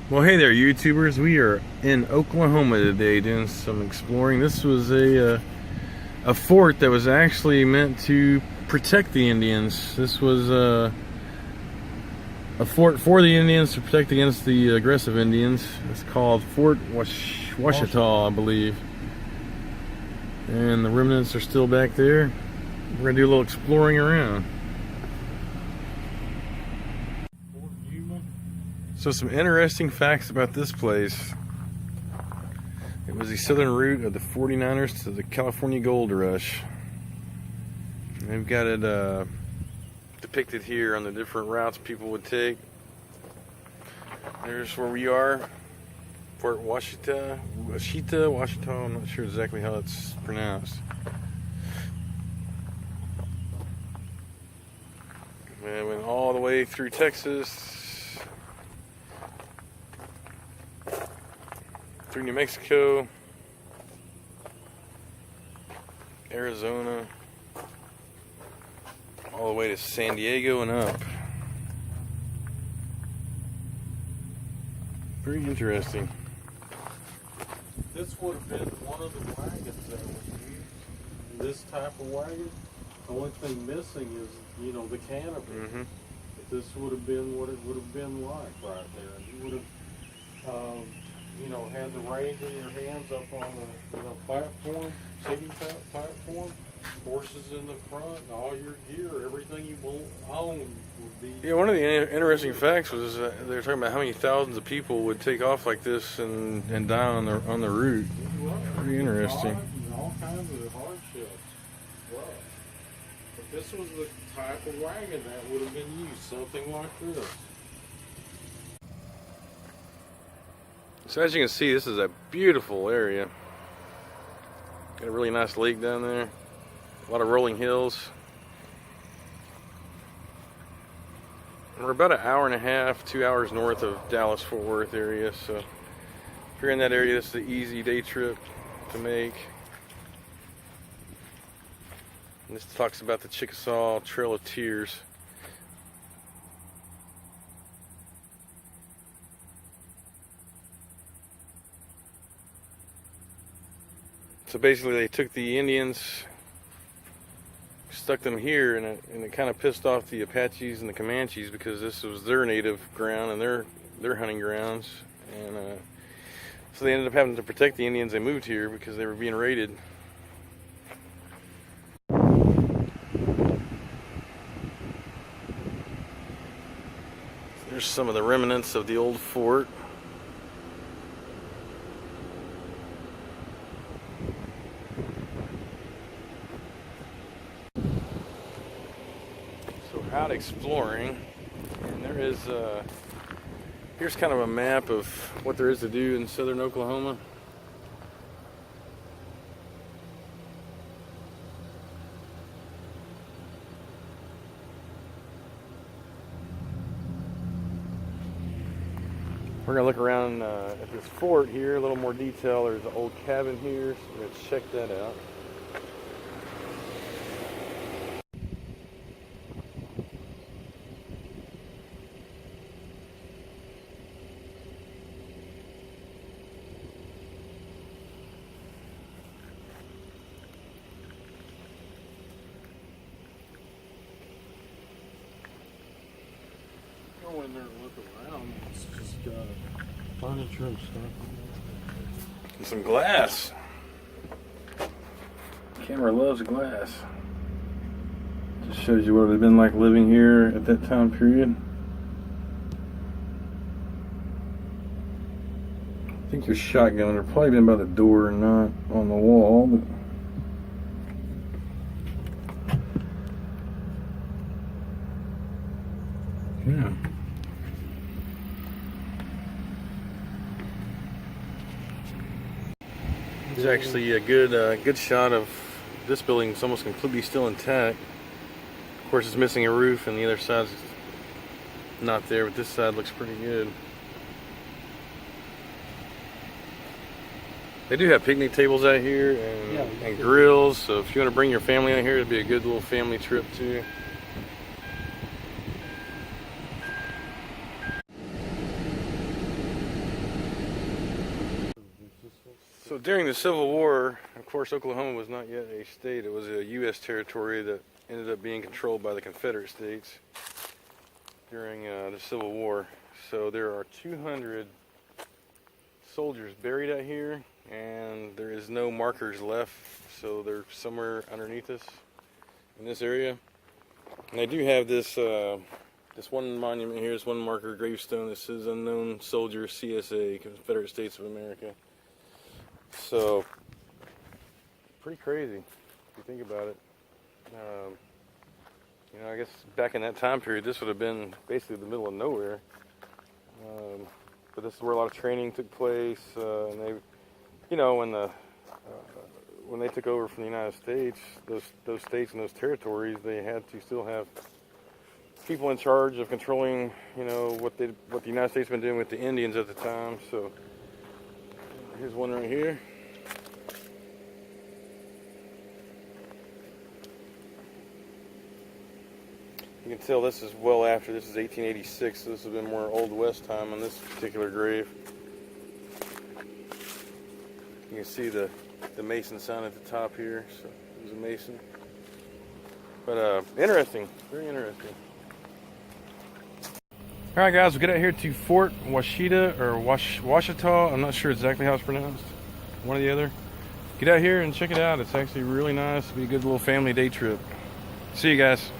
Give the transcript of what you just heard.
Well, hey there, YouTubers. We are in Oklahoma today doing some exploring. This was a fort that was actually meant to protect the Indians. This was a fort for the Indians to protect against the aggressive Indians. It's called Fort Washita, I believe. And the remnants are still back there. We're going to do a little exploring around. So some interesting facts about this place. It was the southern route of the 49ers to the California Gold Rush. And they've got it depicted here on the different routes people would take. There's where we are, Fort Washita, I'm not sure exactly how it's pronounced. And it went all the way through Texas, through New Mexico, Arizona, all the way to San Diego and up. Very interesting. This would have been one of the wagons that was used. This type of wagon. The only thing missing is, you know, the canopy. But this would have been what it would have been like right there. You would have, you know, had the reins in your hands up on the platform, sitting platform, horses in the front, and all your gear, everything you own would be. Yeah, one of the interesting facts was they were talking about how many thousands of people would take off like this and die on the route. Pretty interesting. All kinds of hardships. Wow. But this was the type of wagon that would have been used, something like this. So as you can see, this is a beautiful area. Got a really nice lake down there. A lot of rolling hills. And we're about an hour and a half, 2 hours north of Dallas-Fort Worth area. So if you're in that area, this is an easy day trip to make. And this talks about the Chickasaw Trail of Tears. So basically they took the Indians, stuck them here, and it kind of pissed off the Apaches and the Comanches because this was their native ground and their hunting grounds. And so they ended up having to protect the Indians. They moved here because they were being raided. There's some of the remnants of the old fort. Out exploring, and there is here's kind of a map of what there is to do in southern Oklahoma. We're gonna look around at this fort here, a little more detail. There's an old cabin here, so we're gonna check that out. Go in there and look around. It's just furniture and stuff. And some glass. The camera loves glass. Just shows you what it would have been like living here at that time period. I think your shotgun would have probably been by the door and not on the wall, but yeah. There's actually a good shot of this building. It's almost completely still intact. Of course, it's missing a roof, and the other side's not there, but this side looks pretty good. They do have picnic tables out here and grills, so if you want to bring your family out here, it'd be a good little family trip too. So during the Civil War, of course, Oklahoma was not yet a state. It was a U.S. territory that ended up being controlled by the Confederate states during the Civil War. So there are 200 soldiers buried out here, and there is no markers left, so they're somewhere underneath us in this area. And I do have this this one monument here, this one marker gravestone that says Unknown Soldier CSA, Confederate States of America. So, pretty crazy if you think about it. You know, I guess back in that time period, this would have been basically the middle of nowhere. But this is where a lot of training took place, and they, you know, when they took over from the United States, those states and those territories, they had to still have people in charge of controlling, you know, what the United States been doing with the Indians at the time. So here's one right here. You can tell this is well after. This is 1886. So this has been more Old West time on this particular grave. You can see the Mason sign at the top here. So it was a Mason. But interesting, very interesting. All right, guys, we get out here to Fort Washita or Washita. I'm not sure exactly how it's pronounced. One or the other. Get out here and check it out. It's actually really nice. It'll be a good little family day trip. See you guys.